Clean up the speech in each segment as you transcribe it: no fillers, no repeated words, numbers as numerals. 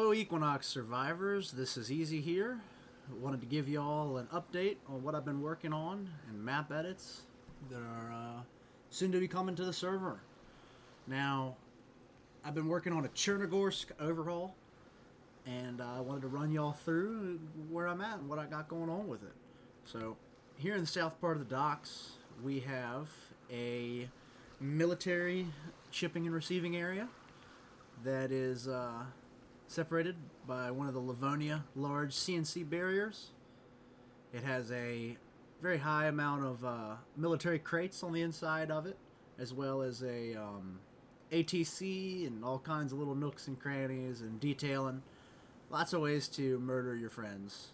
Hello Equinox survivors, this is Easy here. Wanted to give you all an update on what I've been working on and map edits that are soon to be coming to the server. Now, I've been working on a Cherno overhaul, and I wanted to run y'all through where I'm at and what I got going on with it. So, here in the south part of the docks, we have a military shipping and receiving area that is separated by one of the Livonia large CNC barriers. It has a very high amount of military crates on the inside of it, as well as a ATC and all kinds of little nooks and crannies and detailing. Lots of ways to murder your friends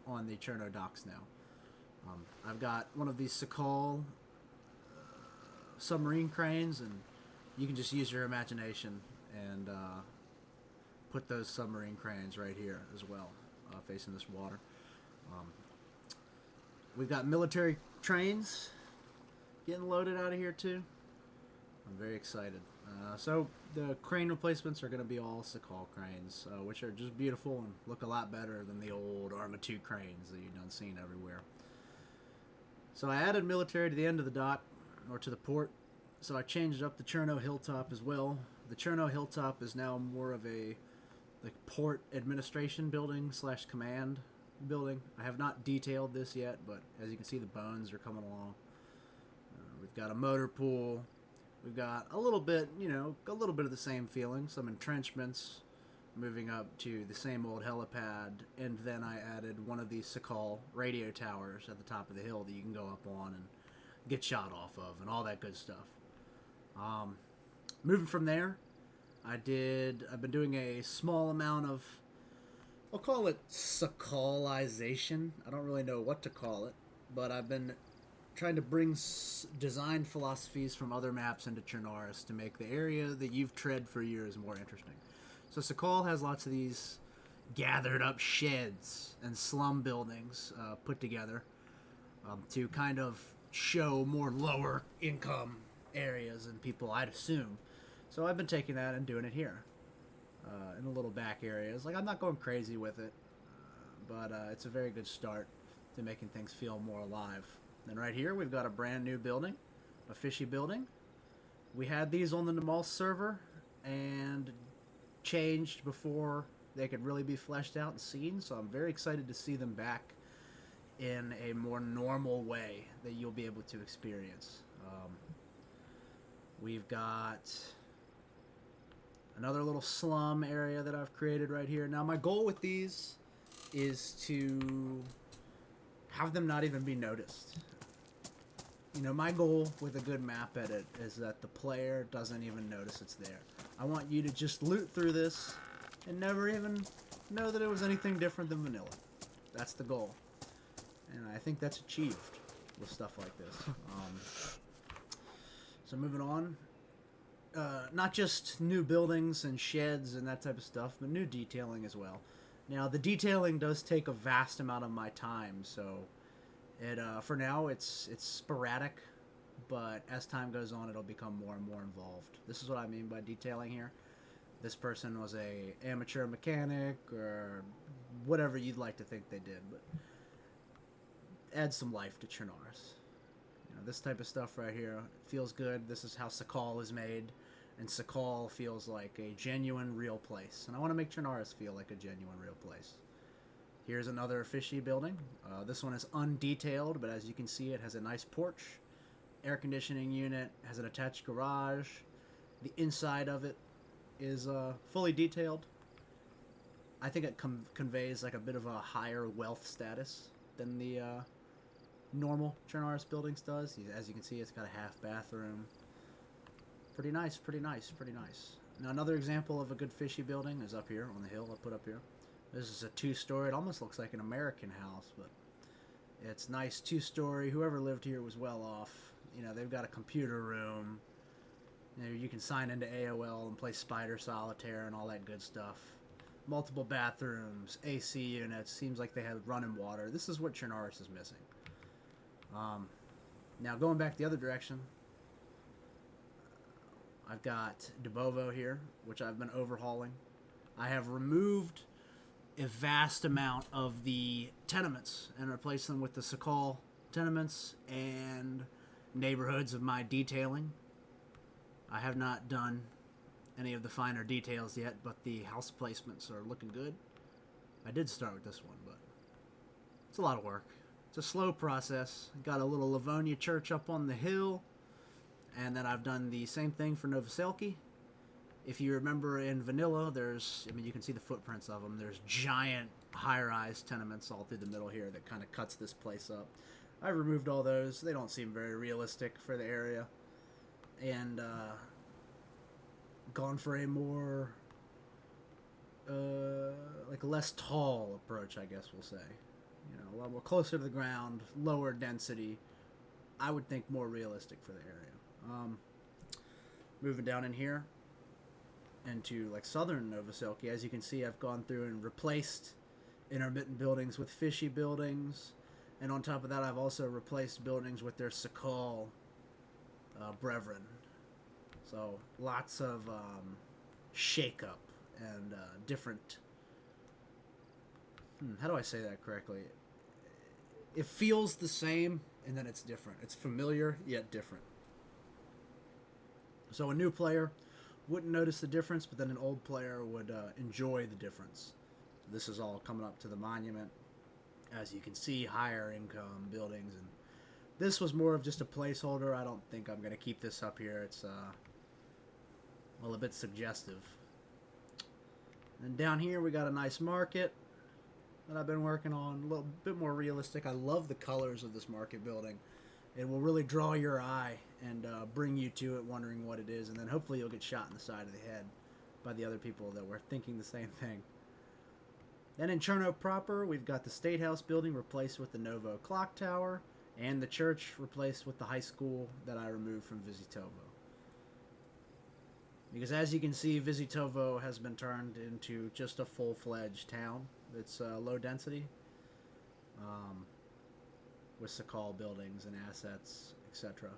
on the Cherno docks now. I've got one of these Sakal submarine cranes, and you can just use your imagination and put those submarine cranes right here as well, facing this water. We've got military trains getting loaded out of here too. I'm very excited. So the crane replacements are going to be all Sakal cranes, which are just beautiful and look a lot better than the old Arma 2 cranes that you've done seen everywhere. So I added military to the end of the dock, or to the port, so I changed up the Cherno hilltop as well. The Cherno hilltop is now more of a port administration building / command building. I have not detailed this yet, but as you can see, the bones are coming along. We've got a motor pool. We've got a little bit, a little bit of the same feeling. Some entrenchments, moving up to the same old helipad, and then I added one of these Sakal radio towers at the top of the hill that you can go up on and get shot off of, and all that good stuff. Moving from there, I've been doing a small amount of, I'll call it Sakalization. I don't really know what to call it, but I've been trying to bring design philosophies from other maps into Chernaris to make the area that you've tread for years more interesting. So Sakal has lots of these gathered up sheds and slum buildings put together to kind of show more lower income areas and people, I'd assume. So I've been taking that and doing it here in the little back areas. Like, I'm not going crazy with it, but it's a very good start to making things feel more alive. And right here we've got a brand new building, a Fishy building. We had these on the Namal server and changed before they could really be fleshed out and seen, so I'm very excited to see them back in a more normal way that you'll be able to experience. We've got another little slum area that I've created right here. Now my goal with these is to have them not even be noticed. My goal with a good map edit is that the player doesn't even notice it's there. I want you to just loot through this and never even know that it was anything different than vanilla. That's the goal. And I think that's achieved with stuff like this. So moving on, not just new buildings and sheds and that type of stuff, but new detailing as well. Now, the detailing does take a vast amount of my time, so for now it's sporadic, but as time goes on, it'll become more and more involved. This is what I mean by detailing here. This person was a amateur mechanic or whatever you'd like to think they did, but add some life to Chernaris. This type of stuff right here feels good. This is how Sakal is made, and Sakal feels like a genuine, real place. And I want to make Chernaris feel like a genuine, real place. Here's another Fishy building. This one is undetailed, but as you can see, it has a nice porch, air conditioning unit, has an attached garage. The inside of it is fully detailed. I think it conveys like a bit of a higher wealth status than the normal Chernaris buildings does. As you can see, it's got a half bathroom. Pretty nice, pretty nice, pretty nice. Now another example of a good Fishy building is up here on the hill I put up here. This is a 2-story. It almost looks like an American house, but it's nice 2-story. Whoever lived here was well off. They've got a computer room. You can sign into AOL and play Spider Solitaire and all that good stuff. Multiple bathrooms, AC units. Seems like they had running water. This is what Chernaris is missing. Now going back the other direction, I've got Dubovo here, which I've been overhauling. I have removed a vast amount of the tenements and replaced them with the Sakal tenements and neighborhoods of my detailing. I have not done any of the finer details yet, but the house placements are looking good. I did start with this one, but it's a lot of work. It's a slow process. Got a little Livonia church up on the hill, and then I've done the same thing for Novoselki. If you remember in Vanilla, you can see the footprints of them. There's giant high-rise tenements all through the middle here that kind of cuts this place up. I've removed all those. They don't seem very realistic for the area. And gone for a more, less tall approach, I guess we'll say. A lot more closer to the ground, lower density. I would think more realistic for the area. Moving down in here into southern Novoselki, as you can see, I've gone through and replaced intermittent buildings with Fishy buildings, and on top of that, I've also replaced buildings with their Sakal brethren. So lots of shake-up and different. How do I say that correctly? It feels the same, and then it's different. It's familiar, yet different. So a new player wouldn't notice the difference, but then an old player would enjoy the difference. This is all coming up to the monument. As you can see, higher income buildings. And this was more of just a placeholder. I don't think I'm going to keep this up here. It's, a bit suggestive. And down here, we got a nice market that I've been working on, a little bit more realistic. I love the colors of this market building. It will really draw your eye and bring you to it, wondering what it is, and then hopefully you'll get shot in the side of the head by the other people that were thinking the same thing. Then in Cherno proper, we've got the State House building replaced with the Novo Clock Tower, and the church replaced with the high school that I removed from Visitovo. Because as you can see, Visitovo has been turned into just a full-fledged town. It's low density, with Sakal buildings and assets, etc.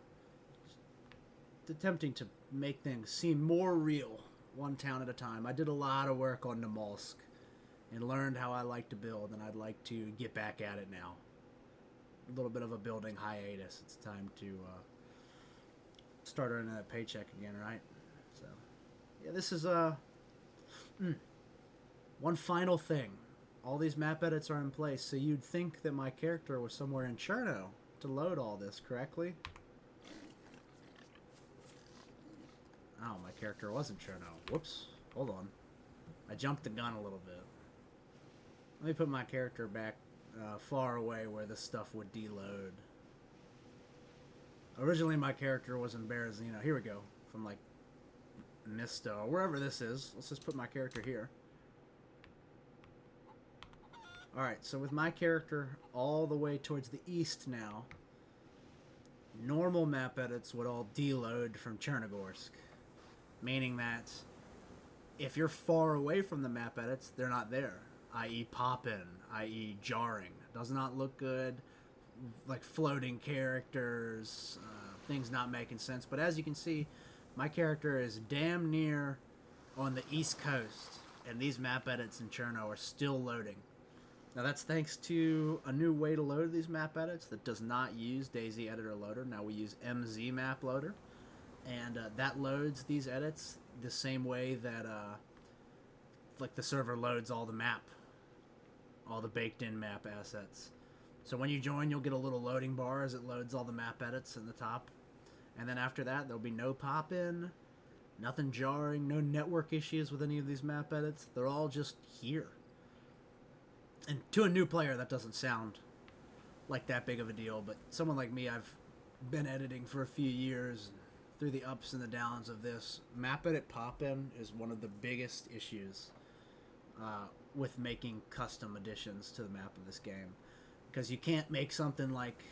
Attempting to make things seem more real, one town at a time. I did a lot of work on Namalsk and learned how I like to build, and I'd like to get back at it now. A little bit of a building hiatus. It's time to start earning that paycheck again, right? So, yeah, this is one final thing. All these map edits are in place, so you'd think that my character was somewhere in Cherno to load all this correctly. Oh, my character wasn't Cherno. Whoops. Hold on. I jumped the gun a little bit. Let me put my character back far away where this stuff would deload. Originally, my character was in Berezino. Here we go. From, Mista, or wherever this is. Let's just put my character here. Alright, so with my character all the way towards the east now, normal map edits would all deload from Chernogorsk. Meaning that if you're far away from the map edits, they're not there. I.e. pop-in, i.e. jarring. Does not look good, floating characters, things not making sense. But as you can see, my character is damn near on the east coast, and these map edits in Cherno are still loading. Now that's thanks to a new way to load these map edits that does not use DayZ Editor Loader. Now we use MZ Map Loader, and that loads these edits the same way that the server loads all the baked-in map assets. So when you join, you'll get a little loading bar as it loads all the map edits in the top, and then after that there'll be no pop-in, nothing jarring, no network issues with any of these map edits. They're all just here. And to a new player, that doesn't sound like that big of a deal, but someone like me, I've been editing for a few years. Through the ups and the downs of this, map edit pop-in is one of the biggest issues with making custom additions to the map of this game. Because you can't make something like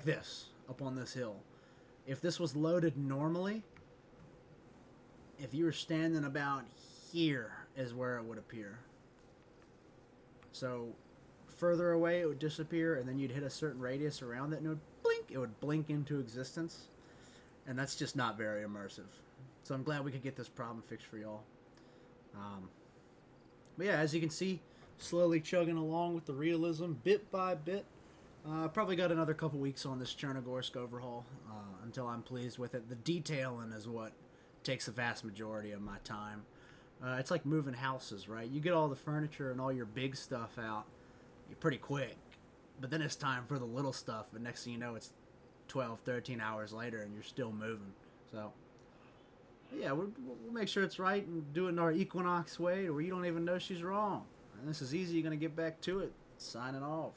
this, up on this hill. If this was loaded normally, if you were standing about here is where it would appear. So further away it would disappear, and then you'd hit a certain radius around it and it would blink into existence. And that's just not very immersive. So I'm glad we could get this problem fixed for y'all. But yeah, as you can see, slowly chugging along with the realism, bit by bit. Probably got another couple weeks on this Chernogorsk overhaul until I'm pleased with it. The detailing is what takes the vast majority of my time. It's like moving houses, right? You get all the furniture and all your big stuff out, you're pretty quick. But then it's time for the little stuff, and next thing you know, it's 12, 13 hours later, and you're still moving. So, yeah, we'll make sure it's right and do it in our Equinox way, where you don't even know she's wrong. And this is easy. You're going to get back to it. Signing off.